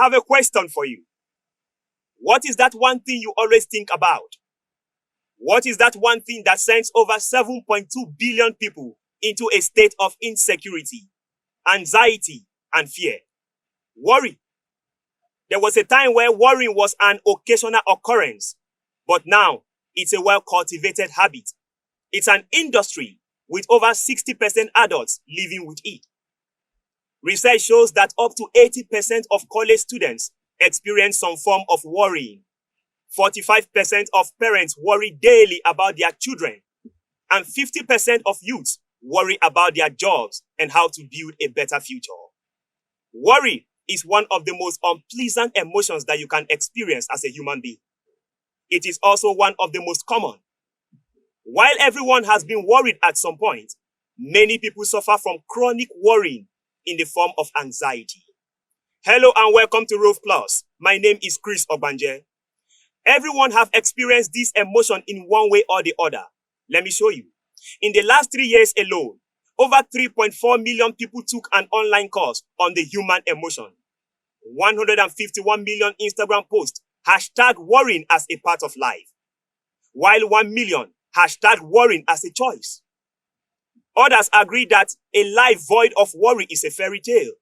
have a question for you. What is that one thing you always think about? What is that one thing that sends over 7.2 billion people into a state of insecurity, anxiety, and fear? Worry. There was a time where worrying was an occasional occurrence, but now it's a well-cultivated habit. It's an industry with over 60% adults living with it. Research shows that up to 80% of college students experience some form of worrying. 45% of parents worry daily about their children, and 50% of youths worry about their jobs and how to build a better future. Worry is one of the most unpleasant emotions that you can experience as a human being. It is also one of the most common. While everyone has been worried at some point, many people suffer from chronic worrying in the form of anxiety. Hello and welcome to Rove Plus. My name is Chris Obanje. Everyone have experienced this emotion in one way or the other. Let me show you. In the last 3 years alone, over 3.4 million people took an online course on the human emotion. 151 million Instagram posts hashtag worrying as a part of life, while 1 million hashtag worrying as a choice. Others agree that a life void of worry is a fairy tale.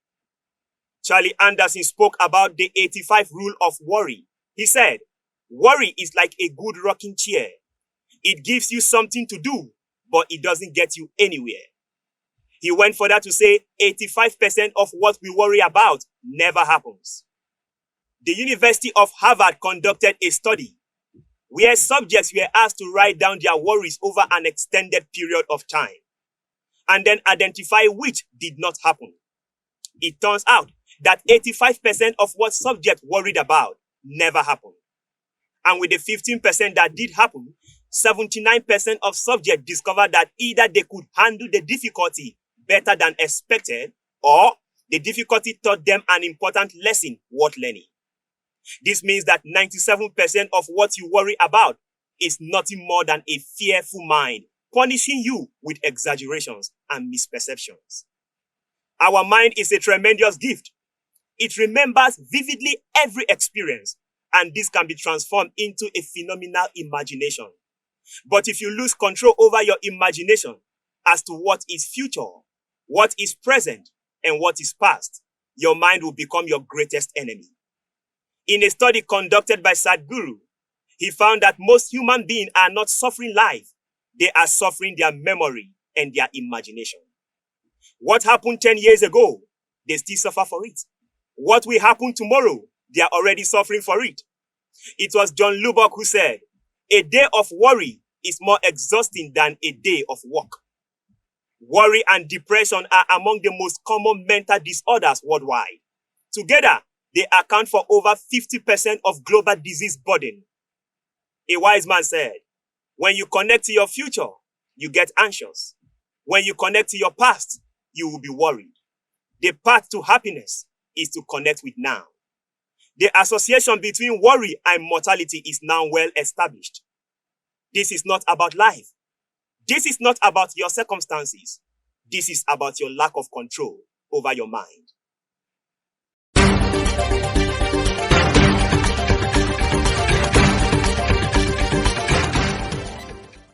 Charlie Anderson spoke about the 85 rule of worry. He said, worry is like a good rocking chair. It gives you something to do, but it doesn't get you anywhere. He went further to say 85% of what we worry about never happens. The University of Harvard conducted a study where subjects were asked to write down their worries over an extended period of time and then identify which did not happen. It turns out that 85% of what subjects worried about never happened. And with the 15% that did happen, 79% of subjects discovered that either they could handle the difficulty better than expected, or the difficulty taught them an important lesson worth learning. This means that 97% of what you worry about is nothing more than a fearful mind, punishing you with exaggerations and misperceptions. Our mind is a tremendous gift. It remembers vividly every experience, and this can be transformed into a phenomenal imagination. But if you lose control over your imagination as to what is future, what is present, and what is past, your mind will become your greatest enemy. In a study conducted by Sadhguru, he found that most human beings are not suffering life. They are suffering their memory and their imagination. What happened 10 years ago, they still suffer for it. What will happen tomorrow, they are already suffering for it. It was John Lubbock who said, a day of worry is more exhausting than a day of work. Worry and depression are among the most common mental disorders worldwide. Together, they account for over 50% of global disease burden. A wise man said, when you connect to your future, you get anxious. When you connect to your past, you will be worried. The path to happiness is to connect with now. The association between worry and mortality is now well established. This is not about life. This is not about your circumstances. This is about your lack of control over your mind.